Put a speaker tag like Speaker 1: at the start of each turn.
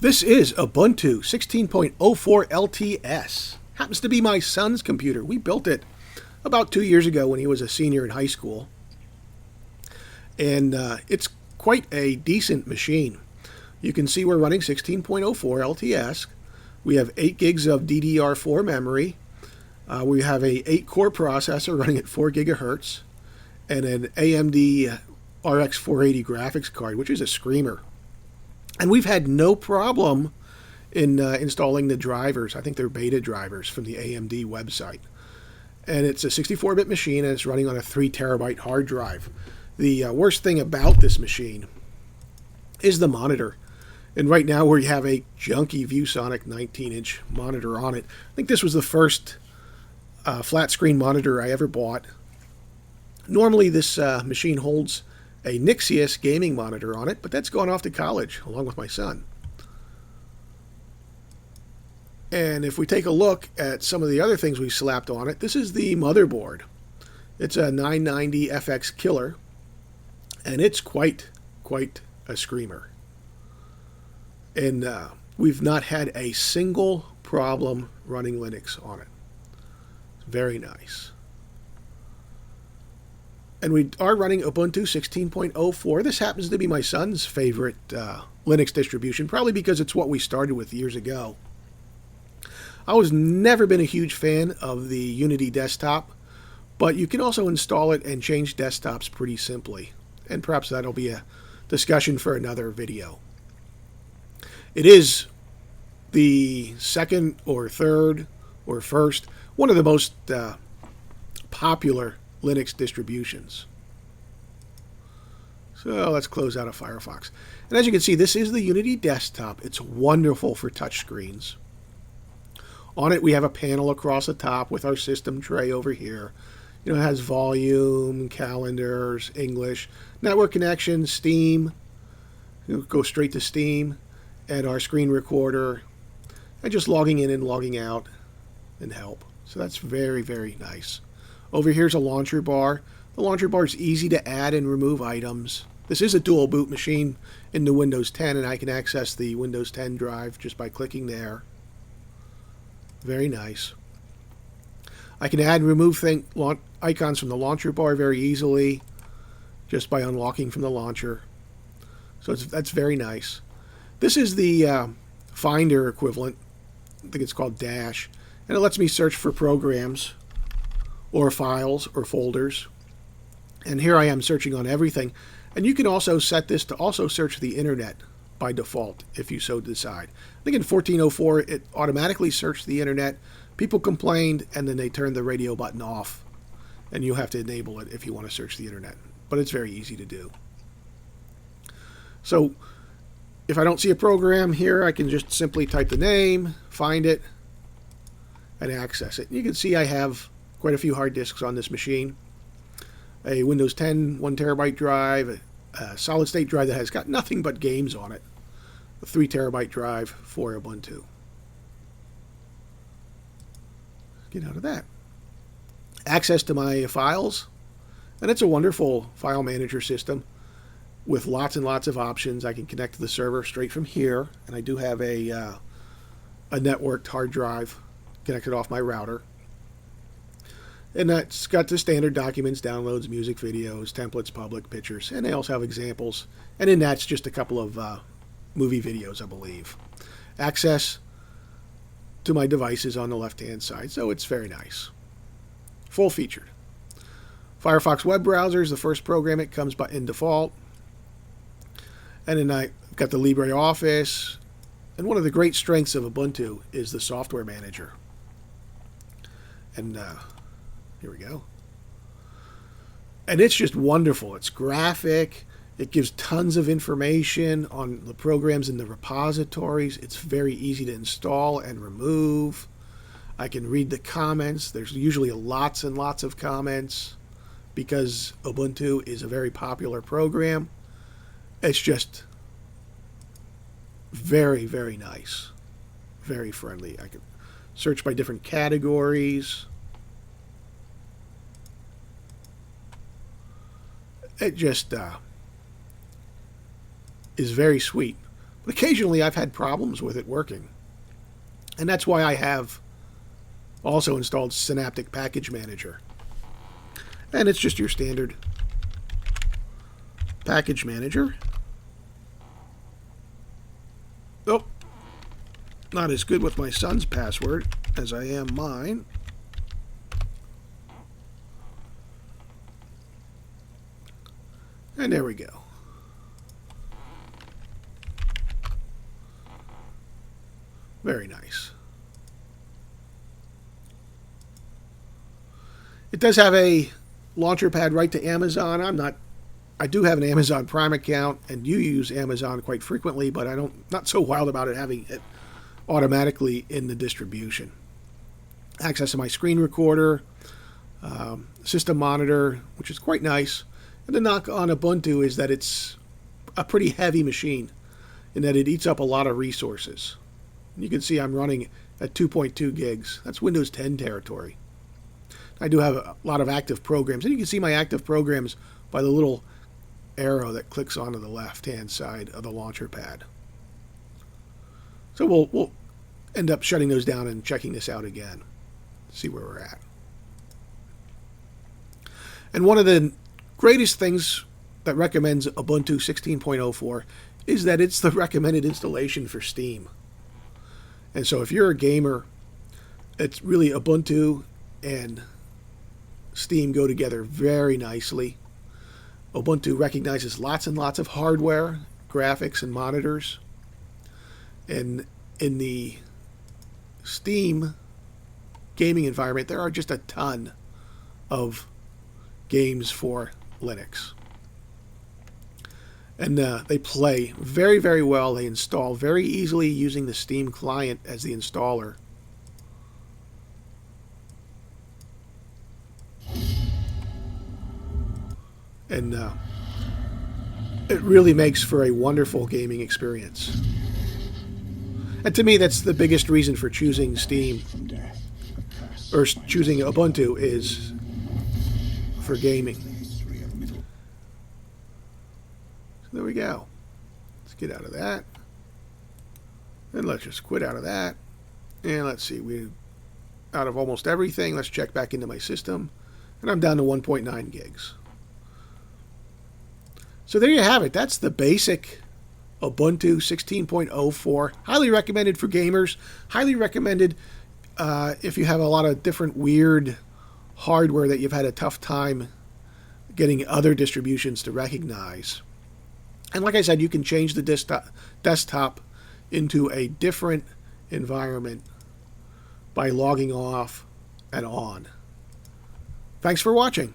Speaker 1: This is Ubuntu 16.04 LTS. Happens to be my son's computer. We built it about 2 years ago when he was a senior in high school. And it's quite a decent machine. You can see we're running 16.04 LTS. We have 8 gigs of DDR4 memory. We have a 8-core processor running at 4 gigahertz and an AMD RX 480 graphics card, which is a screamer. And we've had no problem in installing the drivers. I think they're beta drivers from the AMD website. And it's a 64-bit machine, and it's running on a 3 terabyte hard drive. The worst thing about this machine is the monitor. And right now we have a junky ViewSonic 19-inch monitor on it. I think this was the first flat screen monitor I ever bought. Normally this machine holds a Nixius gaming monitor on it, but that's gone off to college along with my son. And if we take a look at some of the other things we slapped on it, this is the motherboard. It's a 990 FX Killer, and it's quite a screamer. And we've not had a single problem running Linux on it. It's very nice. And we are running Ubuntu 16.04. This happens to be my son's favorite Linux distribution, probably because it's what we started with years ago. I was never been a huge fan of the Unity desktop, but you can also install it and change desktops pretty simply. And perhaps that'll be a discussion for another video. It is the second or third or first, one of the most popular Linux distributions. So let's close out of Firefox. And as you can see, this is the Unity desktop. It's wonderful for touchscreens. On it we have a panel across the top with our system tray over here. You know, it has volume, calendars, English, network connection, Steam. You go straight to Steam, and our screen recorder, and just logging in and logging out and help. So that's very nice. Over here's a launcher bar. The launcher bar is easy to add and remove items. This is a dual boot machine into Windows 10, and I can access the Windows 10 drive just by clicking there. Very nice. I can add and remove icons from the launcher bar very easily just by unlocking from the launcher. So that's very nice. This is the Finder equivalent. I think it's called Dash. And it lets me search for programs or files or folders. And here I am searching on everything. And you can also set this to also search the internet by default if you so decide. I think in 1404 it automatically searched the internet. People complained, and then they turned the radio button off. And you have to enable it if you want to search the internet. But it's very easy to do. So if I don't see a program here, I can just simply type the name, find it, and access it. You can see I have quite a few hard disks on this machine. A Windows 10 1 terabyte drive, a solid state drive that has got nothing but games on it, a 3 terabyte drive for Ubuntu. Get out of that. Access to my files, and it's a wonderful file manager system with lots and lots of options. I can connect to the server straight from here, and I do have a networked hard drive connected off my router. And that's got the standard documents, downloads, music, videos, templates, public, pictures, and they also have examples. And in that's just a couple of movie videos, I believe. Access to my devices on the left-hand side, so it's very nice. Full featured. Firefox web browser is the first program it comes in default. And then I've got the LibreOffice. And one of the great strengths of Ubuntu is the software manager. And here we go. And it's just wonderful. It's graphic. It gives tons of information on the programs in the repositories. It's very easy to install and remove. I can read the comments. There's usually lots and lots of comments because Ubuntu is a very popular program. It's just very nice. Very friendly. I can search by different categories. It just is very sweet. But occasionally I've had problems with it working. And that's why I have also installed Synaptic Package Manager. And it's just your standard package manager. Oh, not as good with my son's password as I am mine. And there we go. Very nice. It does have a launcher pad right to Amazon. I do have an Amazon Prime account and you use Amazon quite frequently, but not so wild about it having it automatically in the distribution. Access to my screen recorder, system monitor, which is quite nice. And the knock on Ubuntu is that it's a pretty heavy machine in that it eats up a lot of resources. And you can see I'm running at 2.2 gigs. That's Windows 10 territory. I do have a lot of active programs, and you can see my active programs by the little arrow that clicks onto the left-hand side of the launcher pad. So we'll end up shutting those down and checking this out again, see where we're at. And one of the greatest things that recommends Ubuntu 16.04 is that it's the recommended installation for Steam. And so if you're a gamer, it's really Ubuntu and Steam go together very nicely. Ubuntu recognizes lots and lots of hardware, graphics, and monitors. And in the Steam gaming environment, there are just a ton of games for Linux. And they play very, very well. They install very easily using the Steam client as the installer. And it really makes for a wonderful gaming experience. And to me, that's the biggest reason for choosing Steam, or choosing Ubuntu, is for gaming. So there we go. Let's get out of that. And let's just quit out of that. And let's see, we're out of almost everything. Let's check back into my system. And I'm down to 1.9 gigs. So there you have it. That's the basic Ubuntu 16.04. Highly recommended for gamers. Highly recommended if you have a lot of different weird hardware that you've had a tough time getting other distributions to recognize. And like I said, you can change the desktop into a different environment by logging off and on. Thanks for watching.